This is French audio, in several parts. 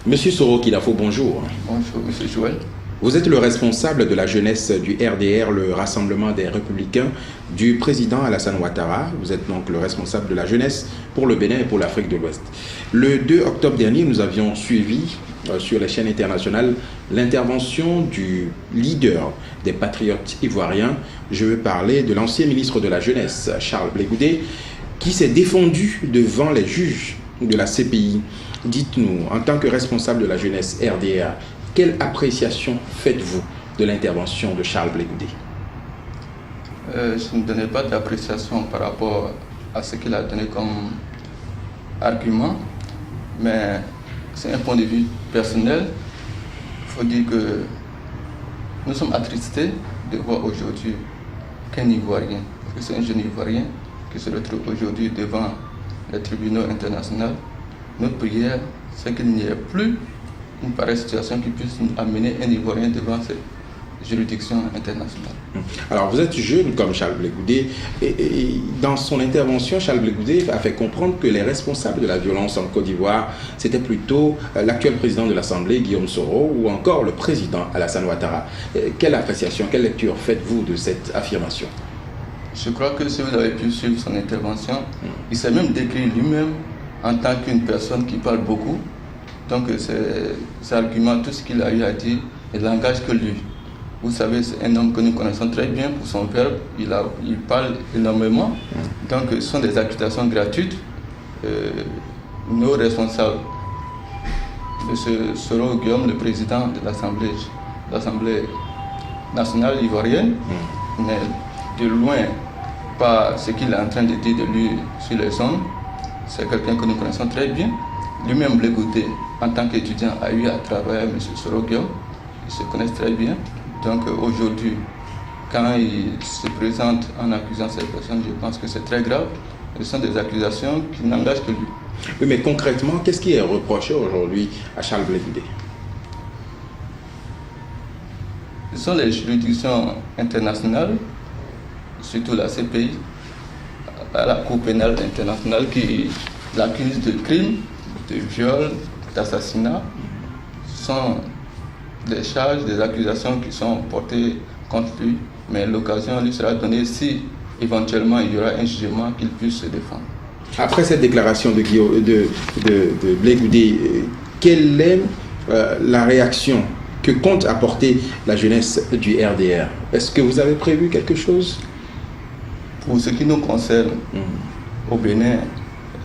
Monsieur Soro Kidafo, bonjour. Bonjour, monsieur Joël. Vous êtes le responsable de la jeunesse du RDR, le Rassemblement des Républicains du président Alassane Ouattara. Vous êtes donc le responsable de la jeunesse pour le Bénin et pour l'Afrique de l'Ouest. Le 2 octobre dernier, nous avions suivi sur les chaînes internationales l'intervention du leader des patriotes ivoiriens. Je veux parler de l'ancien ministre de la Jeunesse, Charles Blé Goudé, qui s'est défendu devant les juges de la CPI. Dites-nous, en tant que responsable de la jeunesse RDR, quelle appréciation faites-vous de l'intervention de Charles Blé Goudé? Je ne donnais pas d'appréciation par rapport à ce qu'il a donné comme argument, mais c'est un point de vue personnel. Il faut dire que nous sommes attristés de voir aujourd'hui qu'un Ivoirien, parce que c'est un jeune Ivoirien qui se retrouve aujourd'hui devant les tribunaux internationaux. Notre prière, c'est qu'il n'y ait plus une pareille situation qui puisse amener un Ivoirien devant cette juridiction internationale. Alors vous êtes jeune comme Charles Blé Goudé et dans son intervention, Charles Blé Goudé a fait comprendre que les responsables de la violence en Côte d'Ivoire, c'était plutôt l'actuel président de l'Assemblée, Guillaume Soro, ou encore le président Alassane Ouattara. Quelle appréciation, quelle lecture faites-vous de cette affirmation? Je crois que si vous avez pu suivre son intervention, il s'est même décrit lui-même en tant qu'une personne qui parle beaucoup. Donc ces arguments, tout ce qu'il a eu à dire, il n'engage que lui. Vous savez, c'est un homme que nous connaissons très bien pour son verbe, il parle énormément. Donc ce sont des accusations gratuites. Nos responsables, M. Soro Guillaume, le président de l'Assemblée nationale ivoirienne, n'est de loin pas ce qu'il est en train de dire de lui sur les ondes. C'est quelqu'un que nous connaissons très bien. Lui-même, Blé Goudé, en tant qu'étudiant, a eu à travailler avec M. Soro Guillaume. Ils se connaissent très bien. Donc aujourd'hui, quand il se présente en accusant cette personne, je pense que c'est très grave. Ce sont des accusations qui n'engagent que lui. Oui, mais concrètement, qu'est-ce qui est reproché aujourd'hui à Charles Blé Goudé? Ce sont les juridictions internationales, surtout la CPI, la Cour pénale internationale, qui l'accuse de crimes, de viol, d'assassinat. Ce sont des charges, des accusations qui sont portées contre lui, mais l'occasion lui sera donnée si éventuellement il y aura un jugement qu'il puisse se défendre. Après cette déclaration de Blé Goudé, quelle est la réaction que compte apporter la jeunesse du RDR? Est-ce que vous avez prévu quelque chose? Pour ce qui nous concerne, au Bénin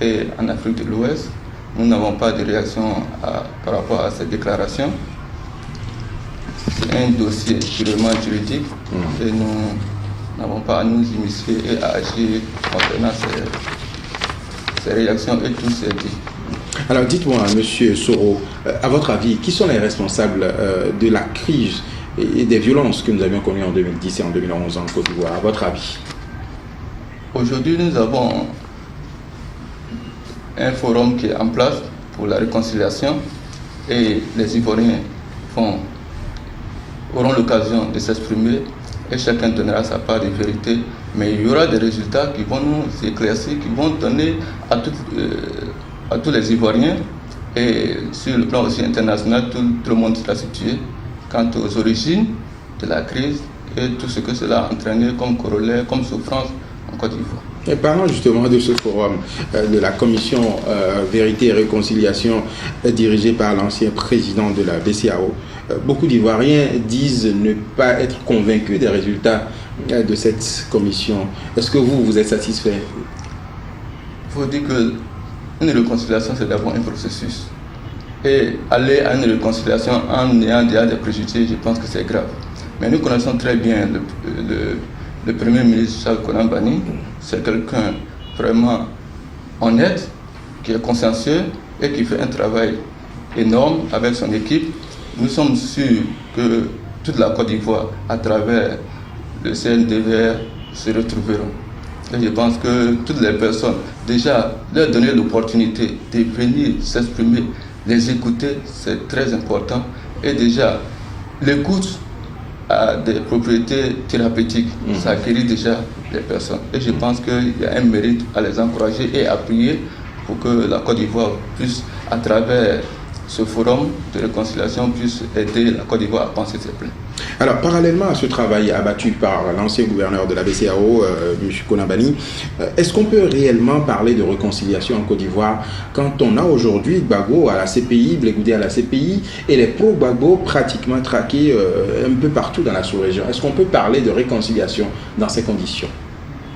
et en Afrique de l'Ouest, nous n'avons pas de réaction par rapport à cette déclaration. C'est un dossier purement juridique et nous n'avons pas à nous initier et à agir concernant ces réactions et tout c'est dit. Alors dites-moi, M. Soro, à votre avis, qui sont les responsables de la crise et des violences que nous avions connues en 2010 et en 2011 en Côte d'Ivoire, à votre avis? Aujourd'hui, nous avons un forum qui est en place pour la réconciliation et les Ivoiriens auront l'occasion de s'exprimer et chacun donnera sa part de vérité. Mais il y aura des résultats qui vont nous éclaircir, qui vont donner à tous les Ivoiriens et sur le plan aussi international, tout le monde sera situé quant aux origines de la crise et tout ce que cela a entraîné comme corollaire, comme souffrance en Côte d'Ivoire. Et parlons justement de ce forum de la commission Vérité et Réconciliation dirigée par l'ancien président de la BCEAO. Beaucoup d'Ivoiriens disent ne pas être convaincus des résultats de cette commission. Est-ce que vous êtes satisfait? Il faut dire qu'une réconciliation, c'est d'abord un processus. Et aller à une réconciliation en ayant déjà des préjugés, je pense que c'est grave. Mais nous connaissons très bien le Premier ministre Charles Konan Banny. C'est quelqu'un vraiment honnête, qui est consciencieux et qui fait un travail énorme avec son équipe. Nous sommes sûrs que toute la Côte d'Ivoire, à travers le CNDVR, se retrouveront. Et je pense que toutes les personnes, déjà, leur donner l'opportunité de venir s'exprimer, les écouter, c'est très important. Et déjà, l'écoute a des propriétés thérapeutiques, ça guérit déjà les personnes. Et je pense qu'il y a un mérite à les encourager et à prier pour que la Côte d'Ivoire puisse, à travers ce forum de réconciliation puisse aider la Côte d'Ivoire à penser ses plans. Alors, parallèlement à ce travail abattu par l'ancien gouverneur de la BCEAO, M. Konabani, est-ce qu'on peut réellement parler de réconciliation en Côte d'Ivoire quand on a aujourd'hui Gbagbo à la CPI, Blé Goudé à la CPI et les pro-Gbagbo pratiquement traqués un peu partout dans la sous-région? Est-ce qu'on peut parler de réconciliation dans ces conditions?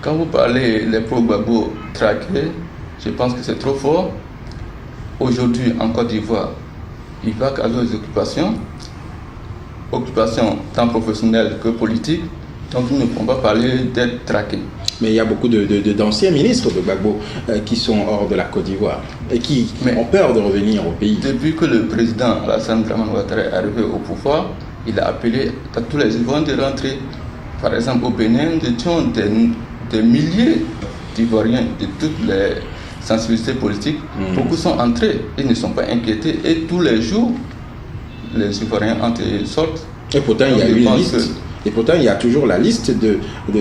Quand vous parlez des pro-Gbagbo traqués, je pense que c'est trop fort. Aujourd'hui, en Côte d'Ivoire, ils vaquent à leurs occupations tant professionnelles que politiques, donc nous ne pouvons pas parler d'être traqués. Mais il y a beaucoup d'anciens ministres de Gbagbo qui sont hors de la Côte d'Ivoire et qui ont peur de revenir au pays. Depuis que le président Alassane Dramane Ouattara est arrivé au pouvoir, il a appelé à tous les Ivoiriens de rentrer. Par exemple, au Bénin, nous étions des milliers d'Ivoiriens de toutes les sensibilités politiques. Beaucoup sont entrés, ils ne sont pas inquiétés et tous les jours, les Ivoiriens entrent et sortent. Et pourtant, il y a une liste. Et pourtant, il y a toujours la liste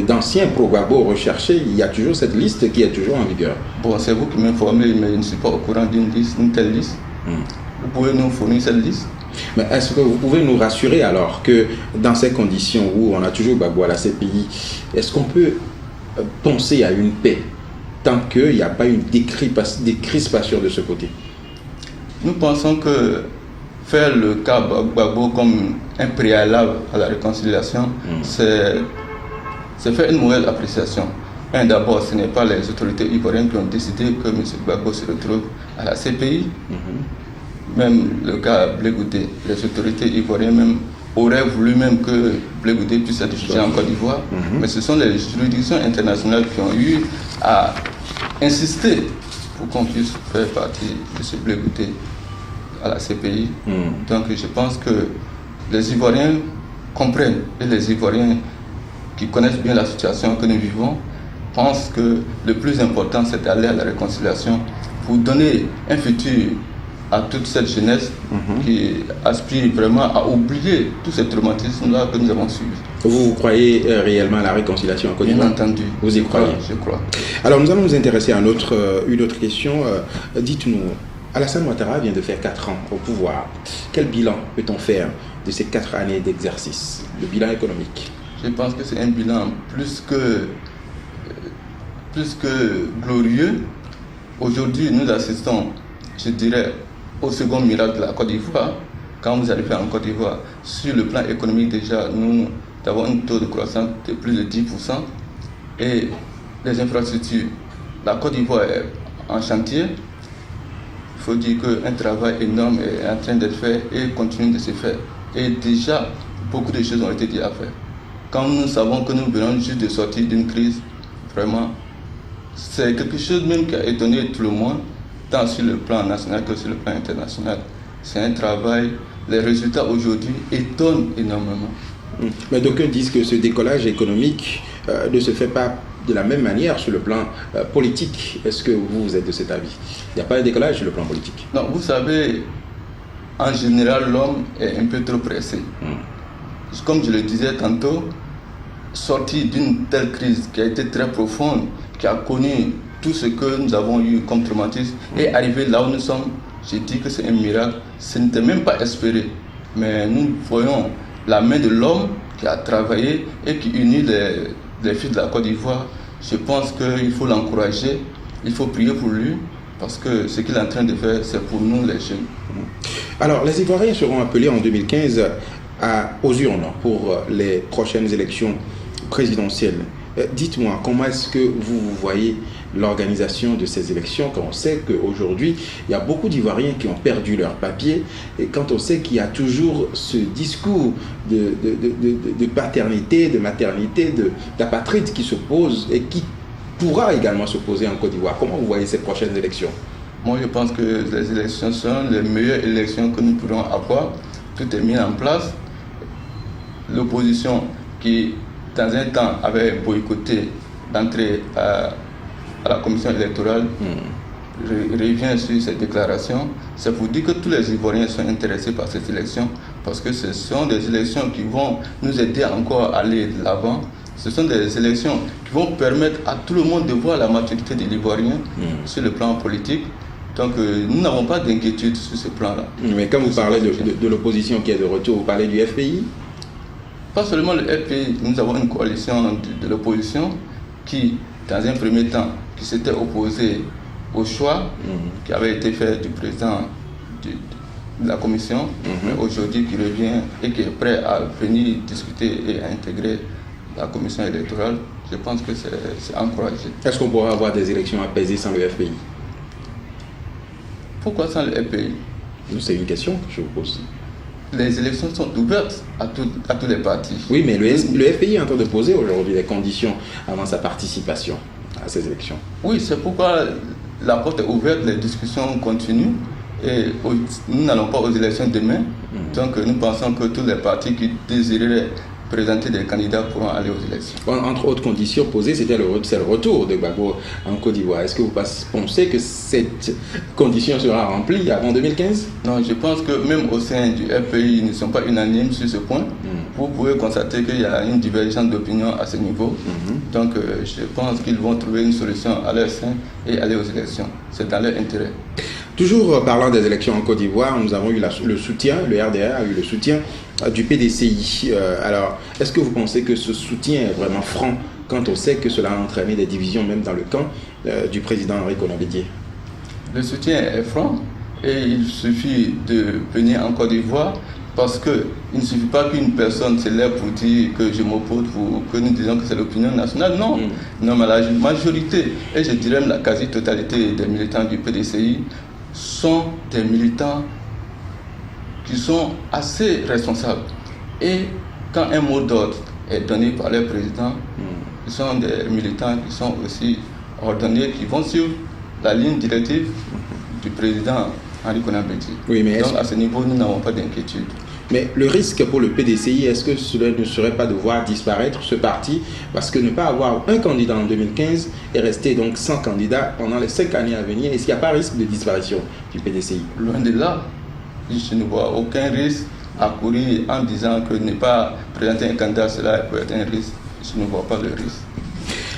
d'anciens pro-Gbagbo recherchés. Il y a toujours cette liste qui est toujours en vigueur. Bon, c'est vous qui m'informez, mais je ne suis pas au courant d'une telle liste. Vous pouvez nous fournir cette liste? Mais est-ce que vous pouvez nous rassurer alors que dans ces conditions où on a toujours Gbagbo à la CPI, est-ce qu'on peut penser à une paix tant qu'il n'y a pas une décrispation de ce côté? Nous pensons que faire le cas Gbagbo comme un préalable à la réconciliation, c'est faire une mauvaise appréciation. D'abord, ce n'est pas les autorités ivoiriennes qui ont décidé que M. Gbagbo se retrouve à la CPI. Même le cas Blé Goudé, les autorités ivoiriennes même auraient voulu même que Blé Goudé puisse être jugé en Côte d'Ivoire. Mais ce sont les juridictions internationales qui ont eu à insister pour qu'on puisse faire partie de ce Blé Goudé à la CPI. Donc je pense que les Ivoiriens comprennent et les Ivoiriens qui connaissent bien la situation que nous vivons pensent que le plus important c'est d'aller à la réconciliation pour donner un futur à toute cette jeunesse qui aspire vraiment à oublier tous ces traumatismes-là que nous avons subis. Vous croyez réellement à la réconciliation en Côte d'Ivoire? Bien entendu. Vous y croyez? Je crois. Alors nous allons nous intéresser à une autre question. Dites-nous, Alassane Ouattara vient de faire 4 ans au pouvoir. Quel bilan peut-on faire de ces 4 années d'exercice? Le bilan économique? Je pense que c'est un bilan plus que glorieux. Aujourd'hui, nous assistons, je dirais, au second miracle de la Côte d'Ivoire. Quand vous arrivez en Côte d'Ivoire, sur le plan économique déjà, nous avons un taux de croissance de plus de 10%. Et les infrastructures, la Côte d'Ivoire est en chantier. Il faut dire qu'un travail énorme est en train d'être fait et continue de se faire. Et déjà, beaucoup de choses ont été dites à faire. Quand nous savons que nous venons juste de sortir d'une crise, vraiment, c'est quelque chose même qui a étonné tout le monde, tant sur le plan national que sur le plan international. C'est un travail, les résultats aujourd'hui étonnent énormément. Mais d'aucuns disent que ce décollage économique ne se fait pas de la même manière sur le plan politique. Est-ce que vous êtes de cet avis? Il n'y a pas un décollage sur le plan politique? Non, vous savez, en général, l'homme est un peu trop pressé. Comme je le disais tantôt, sorti d'une telle crise qui a été très profonde, qui a connu tout ce que nous avons eu comme traumatisme, et arriver là où nous sommes, j'ai dit que c'est un miracle. Ce n'était même pas espéré. Mais nous voyons la main de l'homme qui a travaillé et qui unit les filles de la Côte d'Ivoire. Je pense qu'il faut l'encourager, il faut prier pour lui, parce que ce qu'il est en train de faire, c'est pour nous les jeunes. Alors, les Ivoiriens seront appelés en 2015 aux urnes pour les prochaines élections présidentielles. Dites-moi, comment est-ce que vous voyez l'organisation de ces élections quand on sait qu'aujourd'hui, il y a beaucoup d'Ivoiriens qui ont perdu leur papier et quand on sait qu'il y a toujours ce discours de paternité, de maternité, d'apatride qui se pose et qui pourra également se poser en Côte d'Ivoire. Comment vous voyez ces prochaines élections? Moi, je pense que les élections sont les meilleures élections que nous pourrons avoir. Tout est mis en place. L'opposition qui, dans un temps, avait boycotté d'entrer à la commission électorale, revient sur cette déclaration. C'est pour dire que tous les Ivoiriens sont intéressés par cette élection, parce que ce sont des élections qui vont nous aider encore à aller de l'avant. Ce sont des élections qui vont permettre à tout le monde de voir la maturité de l'Ivoirien sur le plan politique. Donc nous n'avons pas d'inquiétude sur ce plan-là. Mais quand vous parlez de l'opposition qui est de retour, vous parlez du FPI? Pas seulement le FPI, nous avons une coalition de l'opposition qui, dans un premier temps, qui s'était opposée au choix qui avait été fait du président de la commission, mais aujourd'hui qui revient et qui est prêt à venir discuter et à intégrer la commission électorale. Je pense que c'est encouragé. Est-ce qu'on pourra avoir des élections apaisées sans le FPI? Pourquoi sans le FPI? C'est une question que je vous pose. Les élections sont ouvertes à tous les partis. Oui, mais le FPI est en train de poser aujourd'hui des conditions avant sa participation à ces élections. Oui, c'est pourquoi la porte est ouverte, les discussions continuent et nous n'allons pas aux élections demain. Donc nous pensons que tous les partis qui désireraient présenter des candidats pourront aller aux élections. Entre autres conditions posées, c'est le retour de Gbagbo en Côte d'Ivoire. Est-ce que vous pensez que cette condition sera remplie avant 2015? Non, je pense que même au sein du FPI, ils ne sont pas unanimes sur ce point. Vous pouvez constater qu'il y a une divergence d'opinion à ce niveau. Donc je pense qu'ils vont trouver une solution à leur sein et aller aux élections. C'est dans leur intérêt. Toujours parlant des élections en Côte d'Ivoire, nous avons eu le soutien, le RDR a eu le soutien du PDCI. Alors, est-ce que vous pensez que ce soutien est vraiment franc quand on sait que cela a entraîné des divisions même dans le camp du président Henri Konan Bédié? Le soutien est franc et il suffit de venir en Côte d'Ivoire parce qu'il ne suffit pas qu'une personne se lève pour dire que je m'oppose ou que nous disons que c'est l'opinion nationale. Non, non, mais la majorité, et je dirais même la quasi-totalité des militants du PDCI sont des militants qui sont assez responsables. Et quand un mot d'ordre est donné par le président, ils sont des militants qui sont aussi ordonnés, qui vont suivre la ligne directive du président Henri Konan Bédié. Oui, mais donc à ce niveau, nous n'avons pas d'inquiétude. Mais le risque pour le PDCI, est-ce que cela ne serait pas de voir disparaître ce parti? Parce que ne pas avoir un candidat en 2015 et rester donc sans candidat pendant les 5 années à venir, est-ce qu'il n'y a pas risque de disparition du PDCI? Loin de là, je ne vois aucun risque à courir en disant que ne pas présenter un candidat, cela peut être un risque. Je ne vois pas le risque.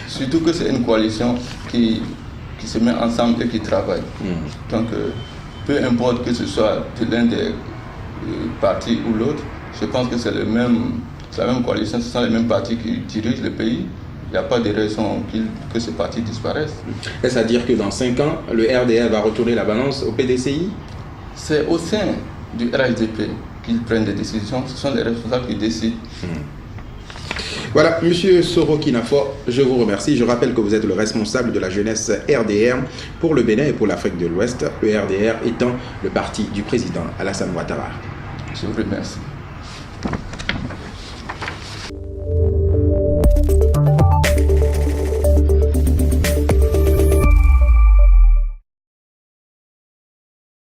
Surtout que c'est une coalition qui se met ensemble et qui travaille. Donc, peu importe que ce soit de l'un des partis ou l'autre, je pense que c'est la même coalition, ce sont les mêmes partis qui dirigent le pays. Il n'y a pas de raison que ces partis disparaissent. Est-ce à dire que dans 5 ans, le RDR va retourner la balance au PDCI? C'est au sein du RHDP qu'ils prennent des décisions, ce sont les responsables qui décident. Voilà, Monsieur Soro Kinafor, je vous remercie. Je rappelle que vous êtes le responsable de la jeunesse RDR pour le Bénin et pour l'Afrique de l'Ouest, le RDR étant le parti du président Alassane Ouattara. Je vous remercie.